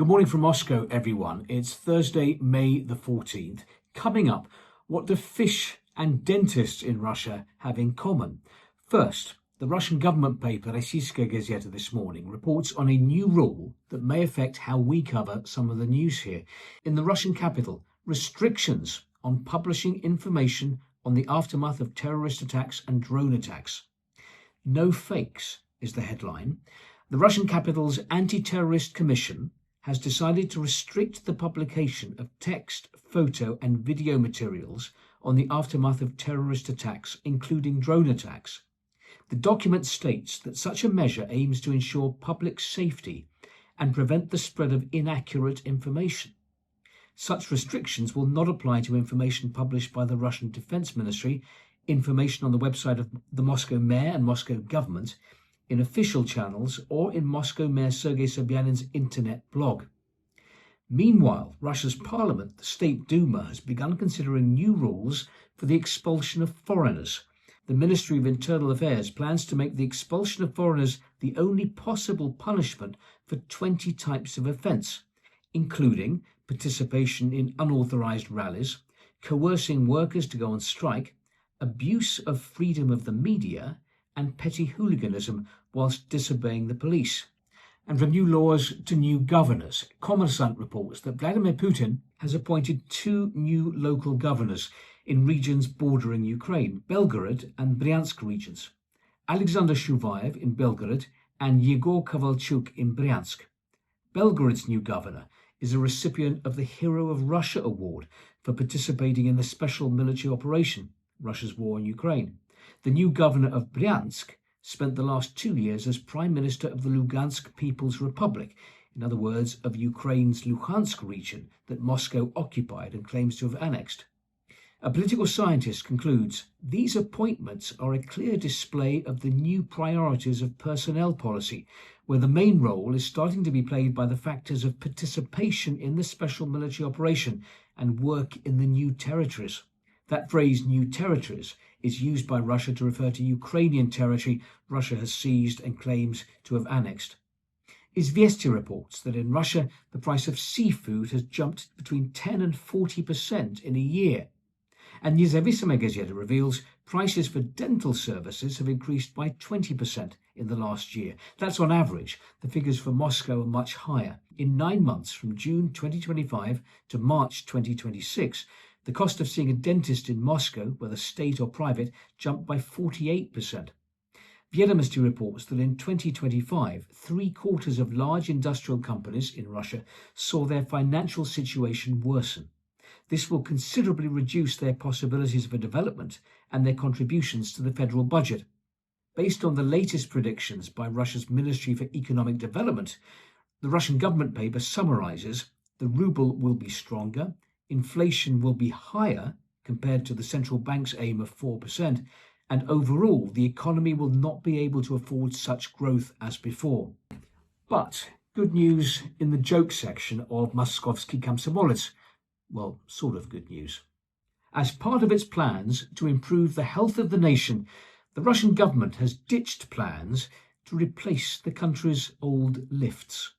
Good morning from Moscow, everyone. It's Thursday, May the 14th. Coming up, what do fish and dentists in Russia have in common? First, the Russian government paper Rossiyskaya Gazeta this morning reports on a new rule that may affect how we cover some of the news here. In the Russian capital, restrictions on publishing information on the aftermath of terrorist attacks and drone attacks. No fakes is the headline. The Russian capital's Anti-Terrorist Commission has decided to restrict the publication of text, photo and video materials on the aftermath of terrorist attacks, including drone attacks. The document states that such a measure aims to ensure public safety and prevent the spread of inaccurate information. Such restrictions will not apply to information published by the Russian Defense Ministry, information on the website of the Moscow mayor and Moscow government, in official channels, or in Moscow Mayor Sergei Sobyanin's internet blog. Meanwhile, Russia's parliament, the State Duma, has begun considering new rules for the expulsion of foreigners. The Ministry of Internal Affairs plans to make the expulsion of foreigners the only possible punishment for 20 types of offence, including participation in unauthorised rallies, coercing workers to go on strike, abuse of freedom of the media, and petty hooliganism whilst disobeying the police. And from new laws to new governors, Kommersant reports that Vladimir Putin has appointed 2 new local governors in regions bordering Ukraine, Belgorod and Bryansk regions. Alexander Shuvayev in Belgorod and Yegor Kovalchuk in Bryansk. Belgorod's new governor is a recipient of the Hero of Russia Award for participating in the special military operation, Russia's war in Ukraine. The new governor of Bryansk spent the last 2 years as Prime Minister of the Lugansk People's Republic, in other words, of Ukraine's Luhansk region that Moscow occupied and claims to have annexed. A political scientist concludes, these appointments are a clear display of the new priorities of personnel policy, where the main role is starting to be played by the factors of participation in the special military operation and work in the new territories. That phrase, new territories, is used by Russia to refer to Ukrainian territory Russia has seized and claims to have annexed. Izvestia reports that in Russia, the price of seafood has jumped between 10 and 40% in a year. And Nezavisima Gazeta reveals prices for dental services have increased by 20% in the last year. That's on average. The figures for Moscow are much higher. In 9 months, from June 2025 to March 2026, the cost of seeing a dentist in Moscow, whether state or private, jumped by 48%. Viedomosti reports that in 2025, 3/4 of large industrial companies in Russia saw their financial situation worsen. This will considerably reduce their possibilities for development and their contributions to the federal budget. Based on the latest predictions by Russia's Ministry for Economic Development, the Russian government paper summarizes the ruble will be stronger, inflation will be higher compared to the central bank's aim of 4%, and overall the economy will not be able to afford such growth as before. But good news in the joke section of Moskovsky Komsomolets. Well, sort of good news. As part of its plans to improve the health of the nation, the Russian government has ditched plans to replace the country's old lifts.